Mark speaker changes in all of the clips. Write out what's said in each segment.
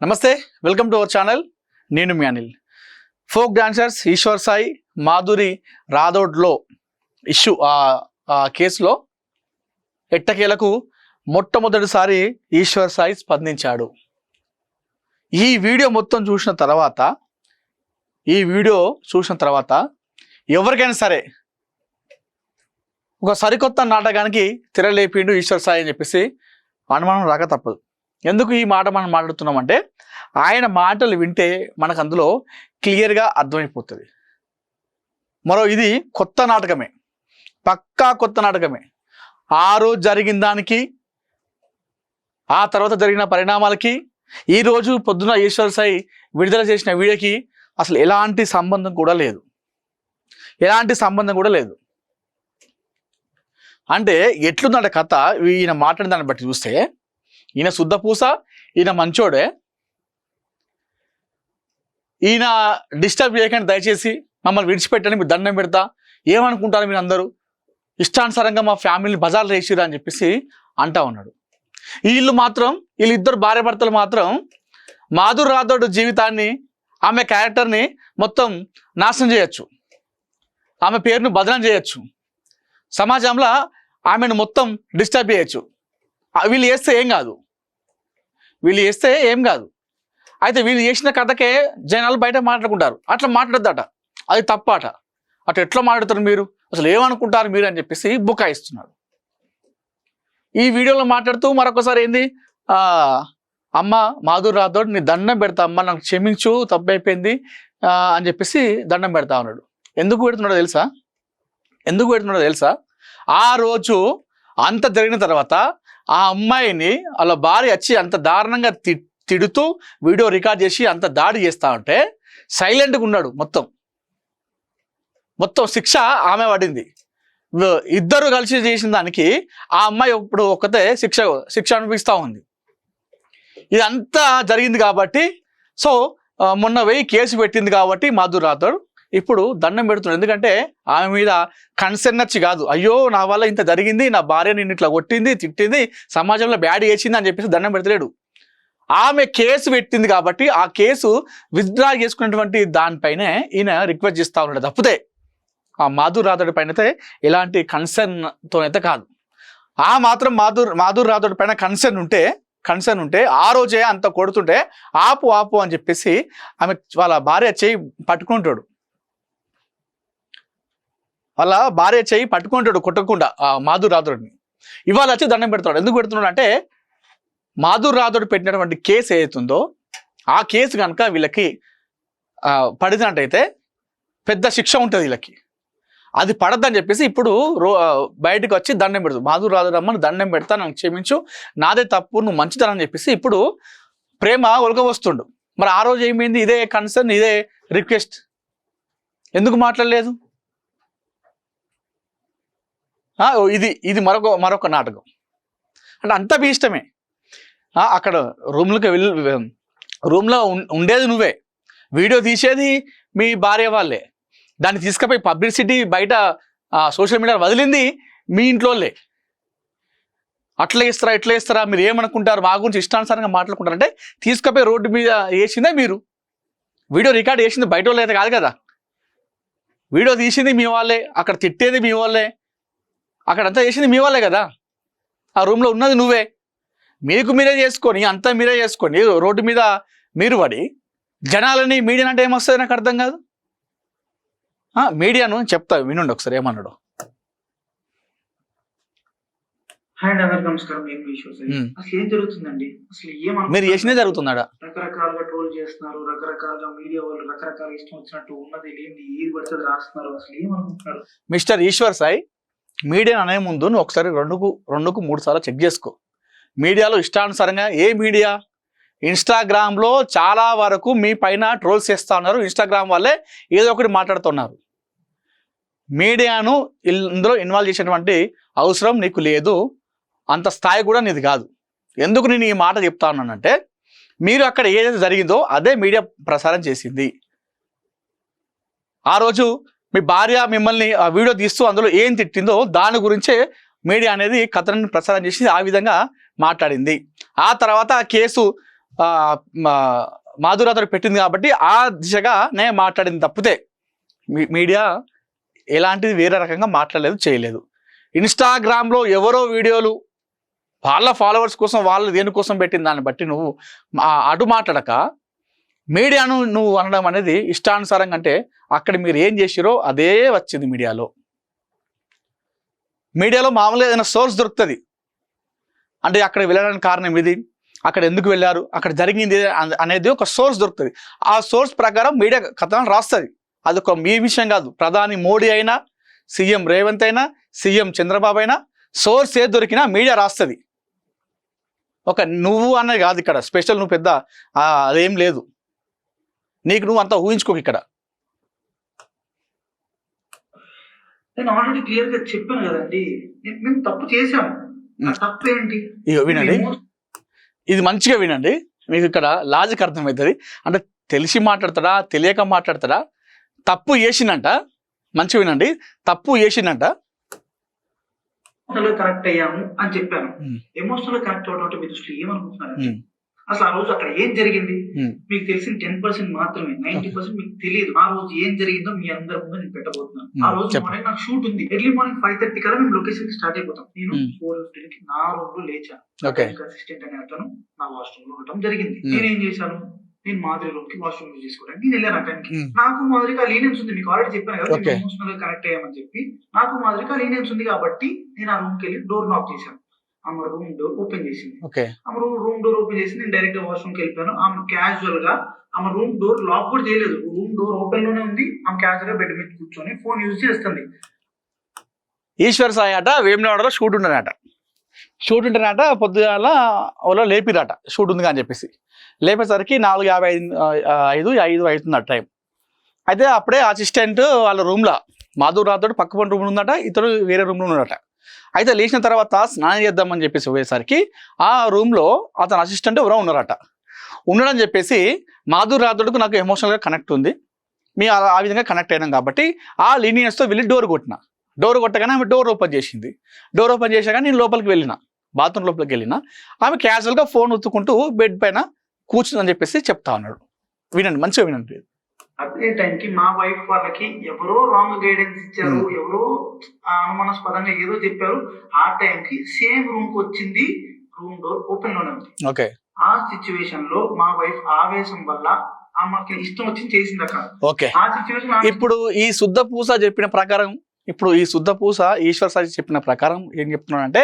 Speaker 1: నమస్తే, welcome to our channel. నేను మీ అనిల్. ఫోక్ డాన్సర్స్ ఈశ్వర్ సాయి మాధురి రాథోడ్లో ఇష్యూ కేసులో ఎట్టకేలకు మొట్టమొదటిసారి ఈశ్వర్ సాయి స్పందించాడు. ఈ వీడియో మొత్తం చూసిన తర్వాత ఎవరికైనా సరే ఒక సరికొత్త నాటకానికి తెరలేపిండు ఈశ్వర్ సాయి అని చెప్పేసి అనుమానం రాక తప్పదు. ఎందుకు ఈ మాట మనం మాట్లాడుతున్నామంటే ఆయన మాటలు వింటే మనకు అందులో క్లియర్గా అర్థమైపోతుంది. ఇది కొత్త నాటకమే, పక్కా కొత్త నాటకమే. ఆ రోజు జరిగిన దానికి, ఆ తర్వాత జరిగిన పరిణామాలకి, ఈరోజు పొద్దున ఈశ్వర్ సాయి విడుదల చేసిన వీడియోకి అసలు ఎలాంటి సంబంధం కూడా లేదు. అంటే ఎట్లుందంట కథ, ఈయన మాట్లాడిన దాన్ని బట్టి చూస్తే ఈయన శుద్ధపూస, ఈయన మంచోడే, ఈయన డిస్టర్బ్ చేయకండి దయచేసి, మమ్మల్ని విడిచిపెట్టండి, మీరు దండం పెడతా, ఏమనుకుంటారు మీరు అందరూ, ఇష్టానుసారంగా మా ఫ్యామిలీని బజార్లు వేసిరా అని చెప్పేసి అంటా ఉన్నాడు. వీళ్ళిద్దరు భార్య భర్తలు మాత్రం మాధురి రాథోడ్ జీవితాన్ని, ఆమె క్యారెక్టర్ని మొత్తం నాశనం చేయొచ్చు, ఆమె పేరును బదనాం చేయొచ్చు, సమాజంలో ఆమెను మొత్తం డిస్టర్బ్ చేయొచ్చు. వీళ్ళు చేస్తే ఏం కాదు. అయితే వీళ్ళు చేసిన కథకే జనాలు బయట మాట్లాడుకుంటారు. అట్లా మాట్లాడద్దట, అది తప్పట. అట్లా ఎట్లా మాట్లాడతారు మీరు, అసలు ఏమనుకుంటారు మీరు అని చెప్పేసి బుకాయిస్తున్నాడు. ఈ వీడియోలో మాట్లాడుతూ మరొకసారి ఏంది, అమ్మ మాధురి రాథోడ్ నీ దండం పెడతా అమ్మ, నాకు క్షమించు, తప్పు అయిపోయింది అని చెప్పేసి దండం పెడతా ఉన్నాడు. ఎందుకు పెడుతున్నాడో తెలుసా? ఆ రోజు అంత జరిగిన తర్వాత ఆ అమ్మాయిని వాళ్ళ భార్య వచ్చి అంత దారుణంగా తిడుతూ వీడియో రికార్డ్ చేసి అంత దాడి చేస్తా ఉంటే సైలెంట్గా ఉన్నాడు. మొత్తం శిక్ష ఆమె పడింది. ఇద్దరు కలిసి చేసిన దానికి ఆ అమ్మాయి ఇప్పుడు ఒక్కతే శిక్ష అనిపిస్తూ ఉంది. ఇదంతా జరిగింది కాబట్టి, సో మొన్న కేసు పెట్టింది కాబట్టి మాధురి రాథోడ్ ఇప్పుడు దండం పెడుతున్నాడు. ఎందుకంటే ఆమె మీద కన్సర్న్ వచ్చి కాదు, అయ్యో నా వల్ల ఇంత జరిగింది, నా భార్య నిన్ను ఇట్లా కొట్టింది, తిట్టింది, సమాజంలో బ్యాడ్ చేసింది అని చెప్పేసి దండం పెడతలేడు. ఆమె కేసు పెట్టింది కాబట్టి ఆ కేసు విత్డ్రా చేసుకున్నటువంటి దానిపైనే ఈయన రిక్వెస్ట్ చేస్తూ ఉన్నాడు. తప్పితే ఆ మాధురి రాథోడ్ పైన అయితే ఎలాంటి కన్సర్న్తోనైతే కాదు. ఆ మాత్రం మాధురి రాథోడ్ పైన కన్సర్న్ ఉంటే ఆ రోజే అంత కొడుతుంటే ఆపు అని చెప్పేసి ఆమె వాళ్ళ భార్య చేయి పట్టుకుంటాడు. కొట్టకుండా మాధురి రాథోడ్ని. ఇవాళ వచ్చి దండం పెడతాడు. ఎందుకు పెడుతున్నాడు అంటే మాధురి రాథోడ్ పెట్టినటువంటి కేసు ఏదైతుందో ఆ కేసు కనుక వీళ్ళకి పడినట్టయితే పెద్ద శిక్ష ఉంటుంది వీళ్ళకి. అది పడద్దని చెప్పేసి ఇప్పుడు బయటకు వచ్చి దండం పెడతాడు. మాధురి రాథోడ్ అమ్మను దండం పెడతా, నాకు క్షమించు, నాదే తప్పు, నువ్వు మంచిదనని చెప్పేసి ఇప్పుడు ప్రేమ ఒలక వస్తుండు. మరి ఆ రోజు ఏమైంది? ఇదే కన్సర్న్, ఇదే రిక్వెస్ట్ ఎందుకు మాట్లాడలేదు? ఇది మరొక నాటకం. అంటే అంత మీ ఇష్టమే. అక్కడ రూమ్లో ఉండేది నువ్వే, వీడియో తీసేది మీ భార్య వాళ్ళే, దాన్ని తీసుకుపోయి పబ్లిసిటీ బయట సోషల్ మీడియా వదిలింది మీ ఇంట్లోనే. అట్లా ఇస్తారా, మీరు ఏమనుకుంటారు, మా గురించి ఇష్టానుసారంగా మాట్లాడుకుంటారంటే తీసుకుపోయి రోడ్డు మీద వేసిందే మీరు. వీడియో రికార్డ్ చేసింది బయట వాళ్ళు అయితే కాదు కదా, వీడియో తీసింది మీ వాళ్ళే, అక్కడ తిట్టేది మీ వాళ్ళే, అక్కడంతా చేసింది మీ వాళ్ళే కదా. ఆ రూమ్లో ఉన్నది నువ్వే. మీరే చేసుకొని రోడ్డు మీద మీరు పడి జనాలని, మీడియా అంటే ఏమొస్తుంది నాకు అర్థం కాదు. మీడియాను చెప్తా వినండి ఒకసారి ఏమన్నాడు. మీరు చేసినే జరుగుతుందా?
Speaker 2: రకరకాలుగా ట్రోల్ చేస్తున్నారు, రకరకాలుగా మీడియా వాళ్ళు రకరకాల ఇష్టం వచ్చినట్టు ఉన్నది లేని ఏది పడితే రాస్తున్నారు. అసలు ఏమనుకుంటున్నారు?
Speaker 1: మిస్టర్ ఈశ్వర్ సాయి, మీడియా అనే ముందు నువ్వు ఒకసారి 2-3 సార్లు చెక్ చేసుకో. మీడియాలో ఇష్టానుసారంగా మీడియా, ఇన్స్టాగ్రామ్లో చాలా వరకు మీ పైన ట్రోల్స్ చేస్తూ ఉన్నారు. ఇన్స్టాగ్రామ్ వాళ్ళే ఏదో ఒకటి మాట్లాడుతున్నారు. మీడియాను ఇందులో ఇన్వాల్వ్ చేసేటువంటి అవసరం నీకు లేదు, అంత స్థాయి కూడా నీది కాదు. ఎందుకు నేను ఈ మాట చెప్తా ఉన్నానంటే, మీరు అక్కడ ఏదైతే జరిగిందో అదే మీడియా ప్రసారం చేసింది. ఆ రోజు మీ భార్య మిమ్మల్ని ఆ వీడియో తీస్తూ అందులో ఏం తిట్టిందో దాని గురించే మీడియా అనేది కథనాన్ని ప్రసారం చేసి ఆ విధంగా మాట్లాడింది. ఆ తర్వాత ఆ కేసు మాధురాతో పెట్టింది కాబట్టి ఆ దిశగా నేను మాట్లాడింది తప్పితే మీడియా ఎలాంటిది వేరే రకంగా మాట్లాడలేదు, చేయలేదు. ఇన్స్టాగ్రామ్లో ఎవరో వీడియోలు వాళ్ళ ఫాలోవర్స్ కోసం వాళ్ళు దేనికోసం పెట్టిన దాన్ని బట్టి నువ్వు అటు మాట్లాడక మీడియాను నువ్వు అనడం అనేది ఇష్టానుసారంగా, అంటే అక్కడ మీరు ఏం చేసిరో అదే వచ్చింది మీడియాలో. మీడియాలో మామూలుగా ఏదైనా సోర్స్ దొరుకుతుంది, అంటే అక్కడ వెళ్ళడానికి కారణం ఇది, అక్కడ ఎందుకు వెళ్ళారు, అక్కడ జరిగింది అనేది ఒక సోర్స్ దొరుకుతుంది. ఆ సోర్స్ ప్రకారం మీడియా కథనం రాస్తుంది. అదొక మీ విషయం కాదు. ప్రధాని మోడీ అయినా, సీఎం రేవంత్ అయినా, సీఎం చంద్రబాబు అయినా సోర్స్ ఏది దొరికినా మీడియా రాస్తుంది. ఒక నువ్వు అన్నది కాదు ఇక్కడ స్పెషల్, నువ్వు పెద్ద అదేం లేదు, నీకు నువ్వు అంతా ఊహించుకోకు ఇక్కడ.
Speaker 2: నేను ఆల్రెడీ క్లియర్ గా చెప్పాను కదండి, మేము తప్పు చేశాము. తప్పు ఏంటి
Speaker 1: వినండి, ఇది మంచిగా వినండి, మీకు ఇక్కడ లాజిక్ అర్థమవుతుంది. అంటే తెలిసి మాట్లాడతాడా తెలియక మాట్లాడతాడా? తప్పు చేసినంట, మంచిగా వినండి, తప్పు చేసినంట
Speaker 2: కరెక్ట్ అయ్యాము అని చెప్పాను. ఎమోషనల్ కనెక్ట్ అవడం అంటే మీ దృష్టిలో ఏమనుకుంటున్నారు? అసలు ఆ రోజు అక్కడ ఏం జరిగింది మీకు తెలిసిన 10% మాత్రమే, 90% మీకు తెలియదు. ఆ రోజు ఏం జరిగిందో మీ అందరి ముందు నేను పెట్టబోతున్నాను. ఆ రోజు మార్నింగ్ నాకు షూట్ ఉంది. ఎర్లీ మార్నింగ్ 5:30 కల్లా మేము లొకేషన్ కి స్టార్ట్ అయిపోతాం. నేను 4:15 నా రూమ్ లో లేచాను. అసిస్టెంట్ అనే అతను నా వాష్రూమ్ లో ఉండటం జరిగింది. నేనేం చేశాను, నేను మాధురి రూమ్ కి వాష్రూమ్ యూజ్ చేసుకోవడానికి నేను వెళ్ళాను. అక్కడికి నాకు మాధురికి ఆ లీనియన్స్ ఉంది, మీకు ఆల్రెడీ చెప్పాను కదా ఎమోషనల్ గా కనెక్ట్ అయ్యామని చెప్పి. నాకు మాధురికి ఆ లీనియన్స్ ఉంది కాబట్టి నేను ఆ రూమ్ కి వెళ్ళి డోర్ నాక్ చేశాను. ఆమె రూమ్ డోర్ ఓపెన్ చేసింది. ఆమె రూమ్ డోర్ ఓపెన్ చేసి నేను డైరెక్ట్ వాష్రూమ్ కి వెళ్ళిపోయాను. ఆమె క్యాజువల్ గా ఆమె రూమ్ డోర్ లాక్ కూడా చేయలేదు, రూమ్ డోర్ ఓపెన్ లోనే ఉంది. ఆమె క్యాజువల్ గా బెడ్ మీద కూర్చొని ఫోన్ యూజ్ చేస్తుంది.
Speaker 1: ఈశ్వర్ సాయి అట వేములవాడలో షూట్ ఉండనట, పొద్దుగాల వాళ్ళు లేపిరట షూట్ ఉంది అని చెప్పేసి. లేపేసరికి 4:55 అవుతుంది టైం. అయితే అప్పుడే అసిస్టెంట్ వాళ్ళ రూమ్లో మాధురాతో పక్క రూమ్ ఉందట, ఇతడు వేరే రూమ్లో ఉన్నాడట. అయితే లేచిన తర్వాత స్నానం చేద్దామని చెప్పేసి పోయేసరికి ఆ రూమ్లో అతని అసిస్టెంట్ ఎవరో ఉన్నారట. ఉండడని చెప్పేసి మాధురాతుడికి నాకు ఎమోషనల్గా కనెక్ట్ ఉంది, మేము ఆ విధంగా కనెక్ట్ అయినాం కాబట్టి ఆ లీనియన్స్తో వెళ్ళి డోర్ కొట్టగానే ఆమె డోర్ ఓపెన్ చేసింది. డోర్ ఓపెన్ చేశాక నేను లోపలికి వెళ్ళిన, బాత్రూమ్ లోపలికి వెళ్ళిన. ఆమె క్యాజువల్గా ఫోన్ ఉత్తుకుంటూ బెడ్ పైన కూర్చుందని చెప్పేసి చెప్తా ఉన్నాడు. వినండి, మంచిగా వినండి.
Speaker 2: అదే టైంకి మా వైఫ్ వాళ్ళకి ఎవరో రాంగ్ గైడెన్స్ ఇచ్చారు, ఎవరో అనుమానాస్పదంగా ఏదో చెప్పారు. ఆ టైంకి సేమ్ రూమ్ కి వచ్చింది, రూమ్ డోర్ ఓపెన్ లోనే ఉంది. ఆ సిచ్యువేషన్ లో మా వైఫ్ ఆవేశం వల్ల ఆమెకి ఇష్టం వచ్చింది చేసింది అక్కడ. ఆ సిచ్యువేషన్
Speaker 1: ఇప్పుడు ఈ శుద్ధ పూస చెప్పిన ప్రకారం, ఈశ్వర్ సాయి చెప్పిన ప్రకారం ఏం చెప్తున్నానంటే,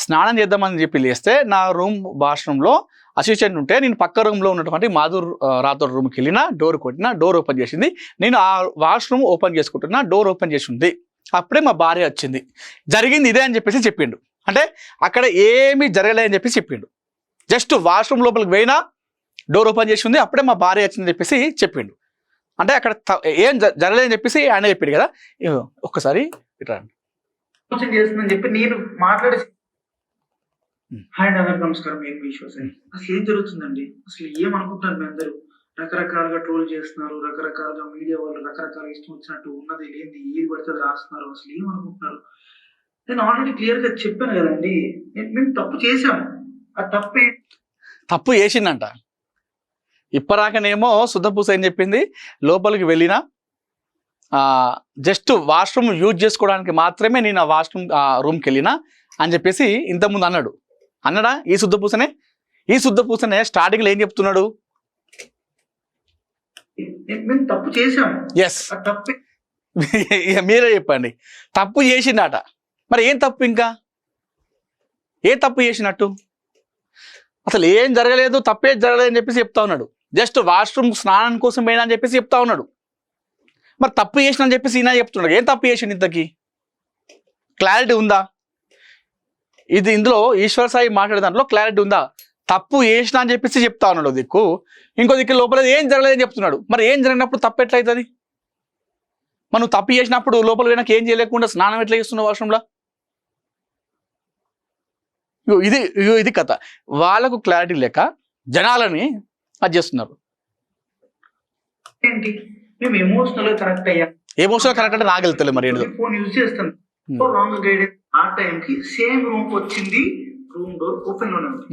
Speaker 1: స్నానం చేద్దామని చెప్పి లేస్తే నా రూమ్ వాష్రూమ్లో అసిస్టెంట్ ఉంటే నేను పక్క రూమ్లో ఉన్నటువంటి మాధుర్ రాథోడ్ రూమ్కి వెళ్ళిన, డోర్ కొట్టిన, డోర్ ఓపెన్ చేసింది. నేను ఆ వాష్రూమ్ ఓపెన్ చేసుకుంటున్నా, డోర్ ఓపెన్ చేసి ఉంది. అప్పుడే మా భార్య వచ్చింది, జరిగింది ఇదే అని చెప్పేసి చెప్పిండు. అంటే అక్కడ ఏమీ జరగలేదని చెప్పేసి చెప్పిండు. జస్ట్ వాష్రూమ్ లోపలికి పోయినా డోర్ ఓపెన్ చేసి ఉంది, అప్పుడే మా భార్య వచ్చిందని చెప్పేసి చెప్పిండు. అంటే అక్కడ ఏం జరగలేదని చెప్పేసి ఆయన చెప్పిండు కదా. ఒక్కసారి ఇట్లా
Speaker 2: చేస్తుందని చెప్పి నేను మాట్లాడే. హాయ్ అందరికి నమస్కారం, నేను ఈశ్వర్ సాయి. అసలు ఏం జరుగుతుందండి, అసలు ఏమనుకుంటున్నారు మీ అందరూ? రకరకాలుగా ట్రోల్ చేస్తున్నారు, రకరకాలుగా మీడియా వాళ్ళు రకరకాల ఇష్టం వచ్చినట్టు ఉన్నది లేని ఏది పడితే రాస్తున్నారు. అసలు ఏమనుకుంటున్నారు? నేను ఆల్రెడీ క్లియర్ గా చెప్పాను కదండి, మేము తప్పు చేశాము. ఆ తప్పు
Speaker 1: చేసిందంట. ఇప్పరాకనేమో శుద్ధపూస ఏం చెప్పింది, లోపలికి వెళ్ళినా జస్ట్ వాష్రూమ్ యూజ్ చేసుకోవడానికి మాత్రమే నేను ఆ వాష్రూమ్ రూమ్కి వెళ్ళినా అని చెప్పేసి ఇంతకుముందు అన్నాడా? ఈ శుద్ధపూసనే స్టార్టింగ్లో ఏం చెప్తున్నాడు?
Speaker 2: తప్పు చేశాము.
Speaker 1: ఎస్, మీరే చెప్పండి. తప్పు చేసిందట. మరి ఏం తప్పు, ఇంకా ఏ తప్పు చేసినట్టు? అసలు ఏం జరగలేదు, తప్పేం జరగలేదు అని చెప్పేసి చెప్తా ఉన్నాడు. జస్ట్ వాష్రూమ్ స్నానం కోసం పోయినా అని చెప్పేసి చెప్తా ఉన్నాడు. మరి తప్పు చేసిన అని చెప్పేసి ఈయన చెప్తున్నాడు. ఏం తప్పు చేసిండు? ఇంతకీ క్లారిటీ ఉందా? ఇందులో ఈశ్వర్ సాయి మాట్లాడే దాంట్లో క్లారిటీ ఉందా? తప్పు చేసిన అని చెప్పేసి చెప్తా ఉన్నాడు దిక్కు, ఇంకో దిక్కు లోపల ఏం జరగలేదని చెప్తున్నాడు. మరి ఏం జరిగినప్పుడు తప్పు ఎట్లయితుంది? మనం తప్పు చేసినప్పుడు లోపల పోయినాక ఏం చేయలేకుండా స్నానం ఎట్లా చేస్తున్నావు వాష్రూమ్లో? ఇది కథ. వాళ్ళకు క్లారిటీ లేక జనాలని అది చేస్తున్నారు.
Speaker 2: ఎమోషనల్ కనెక్ట్
Speaker 1: అంటే నాకు వెళ్తలే మరి
Speaker 2: ఫోన్ యూజ్ చేస్తాను. Wrong guidance. ఆ టైంకి సేమ్ రూమ్ వచ్చింది, రూమ్ డోర్ ఓపెన్ లోనే ఉంది.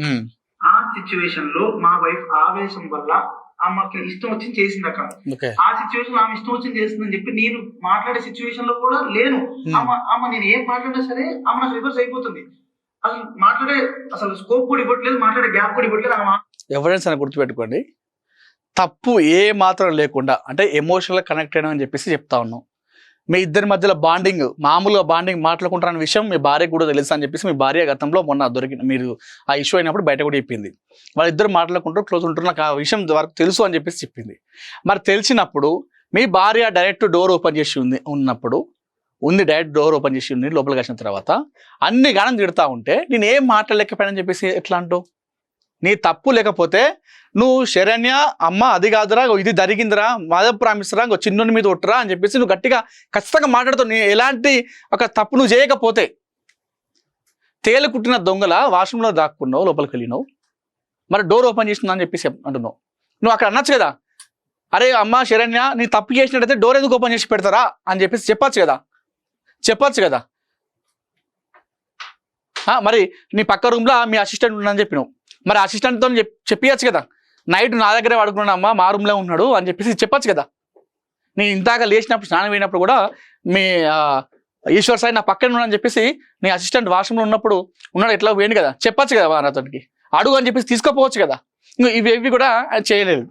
Speaker 2: ఆ సిచ్యువేషన్ లో మా వైఫ్ ఆవేశం వల్ల ఆమెకి ఇష్టం వచ్చింది చేసింది అక్కడ. ఆ సిచ్యువేషన్ ఆమె ఇష్టం వచ్చింది చేస్తుందని చెప్పి నేను మాట్లాడే సిచ్యువేషన్ లో కూడా లేను. ఆమె నేను ఏం మాట్లాడినా సరే ఆమె నాకు రివర్స్ అయిపోతుంది. అసలు మాట్లాడే అసలు స్కోప్ కూడా ఇవ్వట్లేదు, మాట్లాడే గ్యాప్ కూడా ఇవ్వట్లేదు.
Speaker 1: ఎవిడెన్స్ అని గుర్తుపెట్టుకోండి. తప్పు ఏ మాత్రం లేకుండా అంటే ఎమోషనల్ కనెక్ట్ అయినా అని చెప్పేసి చెప్తా ఉన్నాం. మీ ఇద్దరి మధ్యలో బాండింగ్ మామూలుగా బాండింగ్ మాట్లాడుకుంటారన్న విషయం మీ భార్యకు కూడా తెలుసు అని చెప్పేసి మీ భార్య గతంలో మొన్న దొరికిన మీరు ఆ ఇష్యూ అయినప్పుడు బయట కూడా చెప్పింది. వాళ్ళిద్దరు మాట్లాడుకుంటూ క్లోజ్ ఉంటారు, నాకు ఆ విషయం వరకు తెలుసు అని చెప్పేసి చెప్పింది. మరి తెలిసినప్పుడు మీ భార్య డైరెక్ట్ డోర్ ఓపెన్ చేసి డైరెక్ట్ డోర్ ఓపెన్ చేసి ఉంది లోపలికి వచ్చిన తర్వాత అన్ని గానం తిడతా ఉంటే నేను ఏం మాట్లాడలేకపోయానని చెప్పేసి ఎట్లా అంటావు? నీ తప్పు లేకపోతే నువ్వు శరణ్య అమ్మ అది కాదురా, ఇది జరిగిందిరా, మదర్ ప్రామిస్ రా, చిన్నుని మీద ఒట్టురా అని చెప్పేసి నువ్వు గట్టిగా ఖచ్చితంగా మాట్లాడుతావు. నీ ఎలాంటి ఒక తప్పు నువ్వు చేయకపోతే తేలు కుట్టిన దొంగల వాష్రూమ్లో దాక్కున్నావు, లోపలికి వెళ్ళినావు, మరి డోర్ ఓపెన్ చేసినా అని చెప్పేసి అంటున్నావు. నువ్వు అక్కడ అనొచ్చు కదా, అరే అమ్మ శరణ్య నీ తప్పు చేసినట్టయితే డోర్ ఎందుకు ఓపెన్ చేసి పెడతారా అని చెప్పేసి చెప్పచ్చు కదా. మరి నీ పక్క రూమ్లో మీ అసిస్టెంట్ ఉన్నాడని చెప్పినావు, మరి అసిస్టెంట్తో చెప్పియచ్చు కదా, నైట్ నా దగ్గరే పడుకున్నాడు అమ్మ మా రూమ్లో ఉన్నాడు అని చెప్పేసి చెప్పచ్చు కదా. నేను ఇంతాక లేచినప్పుడు స్నానం అయినప్పుడు కూడా మీ ఈశ్వర్ సాయి నా పక్కన ఉన్నాడని చెప్పేసి నీ అసిస్టెంట్ వాష్రూమ్లో ఉన్నప్పుడు ఉన్నాడు ఎట్లా పోయింది కదా, చెప్పచ్చు కదా నాతోటికి, అడుగు అని చెప్పేసి తీసుకోపోవచ్చు కదా. ఇవి కూడా చేయలేదు.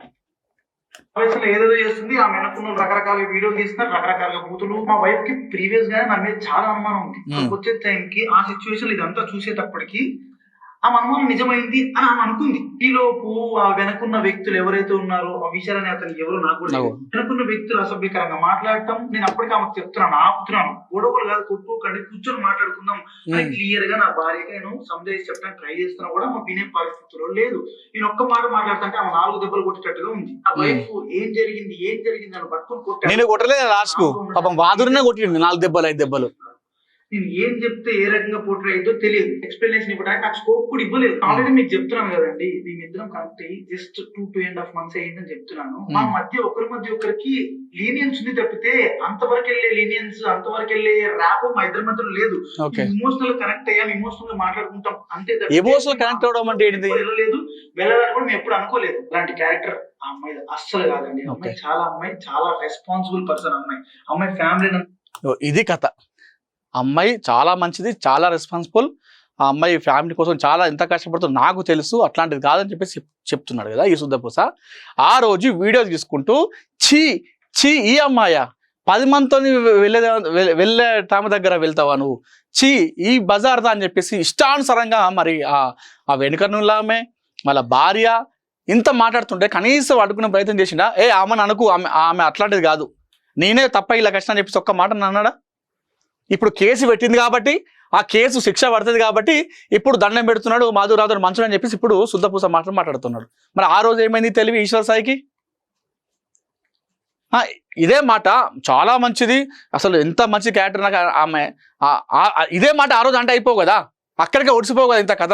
Speaker 2: ఏదేదో చేస్తుంది, ఆమె వెనక్కున్న రకరకాల వీడియోలు తీస్తున్నారు, రకరకాల బూతులు. మా వైఫ్ కి ప్రీవియస్ గా నా మీద చాలా అనుమానం ఉంది. వచ్చే టైంకి ఆ సిచ్యువేషన్ ఇదంతా చూసేటప్పటికి ఆమె అనుమానం నిజమైంది అని ఆమె అనుకుంది. ఈలోపు ఆ వెనకున్న వ్యక్తులు ఎవరైతే ఉన్నారో ఆ విషయాలని అతను ఎవరు నాకు కూడా వెనకున్న వ్యక్తులు అసభ్యకరంగా మాట్లాడటం, నేను అప్పటికి ఆమెకు చెప్తున్నాను, ఆపుతున్నాను, గొడవలు కాదు కొట్టుకోకండి కూర్చొని మాట్లాడుకుందాం అని క్లియర్ గా నా భార్యగా నేను సంజాయిషి చెప్పడానికి ట్రై చేస్తున్నా కూడా ఆమె వినే పరిస్థితిలో లేదు. నేను ఒక్క మాట మాట్లాడుతుంటే ఆమె 4 దెబ్బలు కొట్టేటట్టుగా ఉంది. ఆ వైఫ్ ఏం జరిగింది అని పట్టుకొని కొట్టాను.
Speaker 1: నేను కొట్టలేదు లాస్ట్ కు, పాపం వాదురునే కొట్టింది 4 దెబ్బలు 5 దెబ్బలు.
Speaker 2: నేను ఏం చెప్తే ఏ రకంగా పోర్ట్రే అయిందో తెలియదు, ఎక్స్ప్లెనేషన్ ఇవ్వడానికి నాకు స్కోప్ కూడా ఇవ్వలేదు. ఆల్రెడీ మీకు చెప్తున్నాను కదండి, మేమిద్దరం కనెక్ట్ అయ్యి జస్ట్ 2.5 months అయ్యిందని చెప్తున్నాను. మా మధ్య ఒకరికి లీనియన్స్ ఉంది తప్పితే అంతవరకు వెళ్ళే లీనియన్స్, అంతవరకు వెళ్ళే ర్యాప్ మా ఇద్దరి మధ్యలో లేదు. ఇమోషనల్ కనెక్ట్ అయ్యాం, ఇమోషనల్ గా మాట్లాడుకుంటాం అంతే.
Speaker 1: ఎమోషనల్ కనెక్ట్ అవడం అంటే
Speaker 2: వెళ్ళలేదు, వెళ్ళాలని కూడా మేము ఎప్పుడు అనుకోలేదు. అలాంటి క్యారెక్టర్ ఆ అమ్మాయి అస్సలు కాదండి. అమ్మాయి చాలా రెస్పాన్సిబుల్ పర్సన్. అమ్మాయి ఫ్యామిలీ.
Speaker 1: ఇది కథ. అమ్మాయి చాలా మంచిది, చాలా రెస్పాన్సిబుల్. ఆ అమ్మాయి ఫ్యామిలీ కోసం చాలా ఎంత కష్టపడుతుందో నాకు తెలుసు, అట్లాంటిది కాదని చెప్పేసి చెప్తున్నాడు కదా ఈ శుద్ధపూస. ఆ రోజు వీడియో తీసుకుంటూ చీ ఈ అమ్మాయ 10 మందితో వెళ్ళే టామ దగ్గర వెళ్తావా నువ్వు, చీ ఈ బజార్దా అని చెప్పేసి ఇష్టానుసారంగా మరి ఆ వెనుకనులా ఆమె వాళ్ళ భార్య ఇంత మాట్లాడుతుంటే కనీసం అడుగునే ప్రయత్నం చేసిండా? ఆమెను అనుకు, ఆమె అట్లాంటిది కాదు, నేనే తప్ప ఇలా కష్టం అని చెప్పేసి ఒక్క మాట అన్నాడా? ఇప్పుడు కేసు పెట్టింది కాబట్టి ఆ కేసు శిక్ష పడుతుంది కాబట్టి ఇప్పుడు దండం పెడుతున్నాడు, మాధురాధుడు మంచుడు అని చెప్పేసి ఇప్పుడు శుద్ధపూస మాట్లాడుతున్నాడు. మరి ఆ రోజు ఏమైంది తెలివి ఈశ్వర్ సాయికి? ఇదే మాట చాలా మంచిది, అసలు ఎంత మంచి క్యారెక్టర్ నాకు ఆమె. ఇదే మాట ఆ రోజు అంటే అయిపోవు కదా, అక్కడికే ఒడిసిపోవు కదా ఇంత కథ.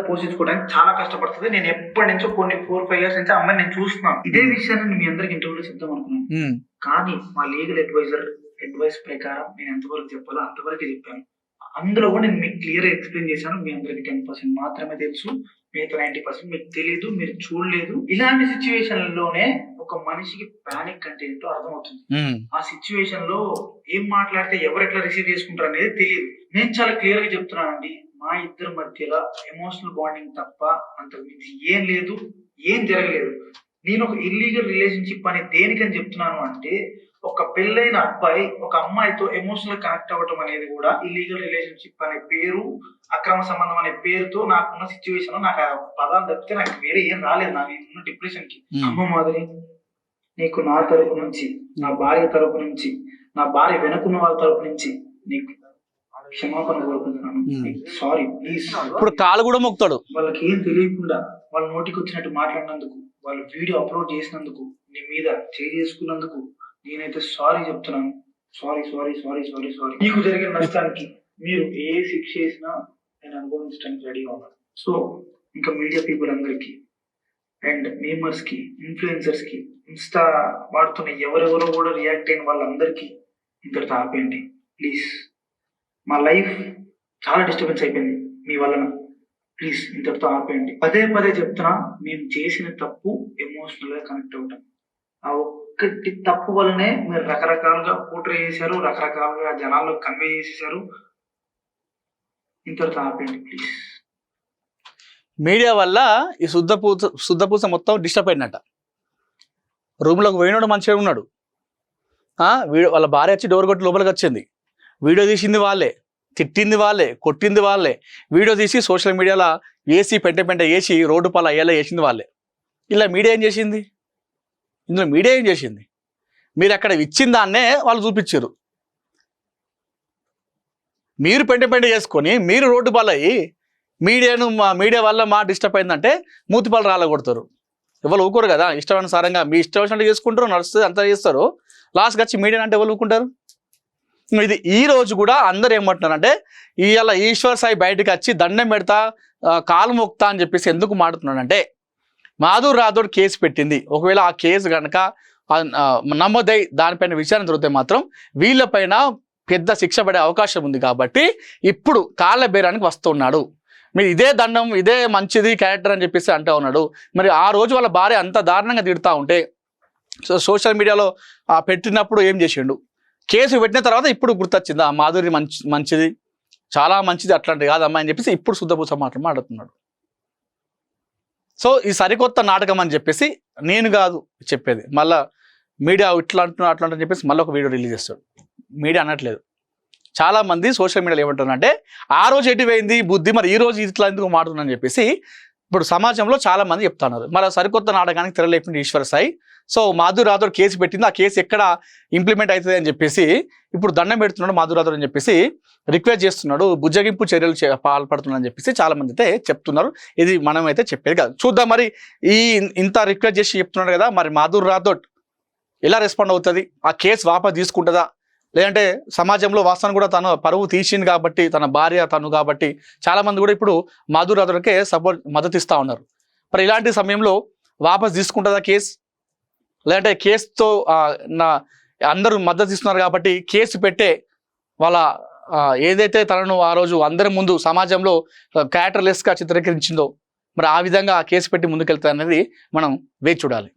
Speaker 2: పోషించుకోవడానికి చాలా కష్టపడుతుంది. నేను ఎప్పటి నుంచో కొన్ని 4-5 years నుంచి అమ్మాయి నేను చూస్తున్నాను. ఇదే విషయాన్ని మీ అందరికి ఇంటర్వ్యూలో చెప్తాం అనుకున్నాను, కానీ మా లీగల్ అడ్వైస్ ప్రకారం నేను ఎంతవరకు చెప్పాలో అంతవరకు చెప్పాను. అందులో కూడా నేను మీకు క్లియర్ ఎక్స్ప్లెయిన్ చేశాను. మీ అందరికి 10% మాత్రమే తెలుసు, మిగతా 90% మీకు తెలియదు, మీరు చూడలేదు. ఇలాంటి సిచ్యువేషన్లోనే ఒక మనిషికి పానిక్ అంటే ఏంటో అర్థమవుతుంది. ఆ సిచ్యువేషన్ లో ఏం మాట్లాడితే ఎవరు ఎట్లా రిసీవ్ చేసుకుంటారు అనేది తెలియదు. నేను చాలా క్లియర్ గా చెప్తున్నానండి, మా ఇద్దరి మధ్యలో ఎమోషనల్ బాండింగ్ తప్ప అంతకు మించి ఏం లేదు, ఏం జరగలేదు. నేను ఒక ఇల్లీగల్ రిలేషన్షిప్ అని దేనికని చెప్తున్నాను అంటే, ఒక పెళ్ళైన అబ్బాయి ఒక అమ్మాయితో ఎమోషనల్ కనెక్ట్ అవ్వటం అనేది కూడా ఇల్లీగల్ రిలేషన్షిప్ అనే పేరు, అక్రమ సంబంధం అనే పేరుతో నాకున్న సిచ్యువేషన్ లో నాకు ఆ పదాలు తప్పితే నాకు వేరే ఏం రాలేదు. నాకు ఉన్న డిప్రెషన్ కి అమ్మ మాదిరి నీకు నా తరపు నుంచి, నా భార్య తరపు నుంచి, నా భార్య వెనుకున్న వాళ్ళ తరపు నుంచి నీకు క్షమాపణ కోరుకుంటున్నాను. Sorry please.
Speaker 1: ఇప్పుడు కాలు కూడా మొక్కుతాడు.
Speaker 2: వాళ్ళకి ఏం తెలియకుండా వాళ్ళ నోటికి వచ్చినట్టు మాట్లాడినందుకు, వాళ్ళు వీడియో అప్లోడ్ చేసినందుకు, నీ మీద చేసుకున్నందుకు నేనైతే సారీ చెప్తున్నాను. సారీ. మీకు జరిగిన నష్టానికి మీరు ఏ శిక్ష చేసినా నేను అనుభవించడానికి రెడీగా ఉన్నాను. సో ఇంకా మీడియా పీపుల్ అందరికి అండ్ మేమర్స్ కి, ఇన్ఫ్లుయెన్సర్స్ కి, ఇన్స్టా వాడుతున్న ఎవరెవరో కూడా రియాక్ట్ అయిన వాళ్ళందరికీ ఇంతటితో ఆపేయండి ప్లీజ్. మా లైఫ్ చాలా డిస్టర్బెన్స్ అయిపోయింది మీ వలన. ప్లీజ్ ఇంతటితో ఆపేయండి. పదే పదే చెప్తున్నా, మేము చేసిన తప్పు ఎమోషనల్ గా కనెక్ట్ అవుతాం. ఆ ఒక్కటి తప్పు వల్లనే మీరు రకరకాలుగా పోట్రే చేశారు, రకరకాలుగా జనాల్లో కన్వే చేసేసారు. ఇంతటితో ఆపేయండి ప్లీజ్.
Speaker 1: మీడియా వల్ల ఈ శుద్ధపూస మొత్తం డిస్టర్బ్ అయిందట. రూమ్లోకి పోయినాడు మంచిగా ఉన్నాడు. వీడియో వాళ్ళ భార్య వచ్చి డోర్ కొట్టి లోపలికి వచ్చింది. వీడియో తీసింది వాళ్ళే, తిట్టింది వాళ్ళే, కొట్టింది వాళ్ళే. వీడియో తీసి సోషల్ మీడియాలో వేసి పెంట వేసి రోడ్డు పాలు అయ్యేలా వేసింది వాళ్ళే. ఇలా మీడియా ఏం చేసింది? ఇందులో మీడియా ఏం చేసింది? మీరు అక్కడ ఇచ్చిన దాన్నే వాళ్ళు చూపించారు. మీరు పెంట చేసుకొని మీరు రోడ్డు పాలు అయ్యి మీడియా వల్ల మా డిస్టర్బ్ అయిందంటే మూతిపాలు రాలగొడతారు. ఎవరు ఊరుకోరు కదా. ఇష్టానుసారంగా మీ ఇష్టం వచ్చినట్టు చేసుకుంటారు, నడుస్తుంది అంతా చేస్తారు. లాస్ట్కి వచ్చి మీడియా అంటే ఎవరు ఊరుకుంటారు? ఇది ఈ రోజు కూడా అందరు ఏమంటున్నారంటే ఇవాళ ఈశ్వర్ సాయి బయటకు వచ్చి దండం పెడతా కాలు మొక్తా అని చెప్పేసి ఎందుకు మాట్లాడుతున్నాడంటే, మాధుర్ రాథోడ్ కేసు పెట్టింది. ఒకవేళ ఆ కేసు కనుక నమ్మోదై దానిపైన విచారణ జరిగితే మాత్రం వీళ్ళపైన పెద్ద శిక్ష పడే అవకాశం ఉంది. కాబట్టి ఇప్పుడు కాళ్ళ బేరానికి వస్తున్నాడు. మీరు ఇదే దండం, ఇదే మంచిది క్యారెక్టర్ అని చెప్పేసి అంటూ ఉన్నాడు. మరి ఆ రోజు వాళ్ళ భార్య అంత దారుణంగా తిడుతూ ఉంటే సోషల్ మీడియాలో పెట్టినప్పుడు ఏం చేసిండు? కేసు పెట్టిన తర్వాత ఇప్పుడు గుర్తొచ్చింది ఆ మాధురి మంచిది, చాలా మంచిది, అట్లాంటి కాదమ్మా అని చెప్పేసి ఇప్పుడు శుద్ధపూస మాట్లాడుతున్నాడు. సో ఈ సరికొత్త నాటకం అని చెప్పేసి నేను కాదు చెప్పేది, మళ్ళీ మీడియా ఇట్లా అంటున్నా అట్లా అని చెప్పేసి మళ్ళీ ఒక వీడియో రిలీజ్ చేస్తాడు. మీడియా అనట్లేదు. చాలామంది సోషల్ మీడియాలో ఏమంటున్నారంటే ఆ రోజు ఎటువైంది బుద్ధి, మరి ఈ రోజు ఇట్లా ఎందుకు మాట్లాడుతున్నాను అని చెప్పేసి ఇప్పుడు సమాజంలో చాలా మంది చెప్తున్నారు. మరి సరికొత్త నాటకానికి తెరలేపింది ఈశ్వర్ సాయి. సో మాధుర్ రాథోడ్ కేసు పెట్టింది, ఆ కేసు ఎక్కడ ఇంప్లిమెంట్ అవుతుంది అని చెప్పేసి ఇప్పుడు దండం పెడుతున్నాడు మాధుర్ రాథోడ్ అని చెప్పేసి రిక్వెస్ట్ చేస్తున్నాడు, బుజ్జగింపు చర్యలు పాల్పడుతున్నాడు అని చెప్పేసి చాలా మంది అయితే చెప్తున్నారు. ఇది మనం అయితే చెప్పేది కాదు. చూద్దాం మరి ఇంత రిక్వెస్ట్ చేసి చెప్తున్నాడు కదా, మరి మాధుర్ రాథోడ్ ఎలా రెస్పాండ్ అవుతుంది? ఆ కేసు వాపస్ తీసుకుంటుందా? లేదంటే సమాజంలో వాస్తవాన్ని కూడా తన పరువు తీసింది కాబట్టి, తన భార్య తను కాబట్టి చాలా మంది కూడా ఇప్పుడు మాధుర్ రాథోడ్కే మద్దతు ఇస్తూ ఉన్నారు. మరి ఇలాంటి సమయంలో వాపస్ తీసుకుంటుందా కేసు? లేదంటే కేసుతో అందరూ మద్దతు ఇస్తున్నారు కాబట్టి కేసు పెట్టే వాళ్ళ ఏదైతే తనను ఆ రోజు అందరి ముందు సమాజంలో క్యారెక్టర్లెస్గా చిత్రీకరించిందో మరి ఆ విధంగా కేసు పెట్టి ముందుకెళ్తా అనేది మనం వేచి చూడాలి.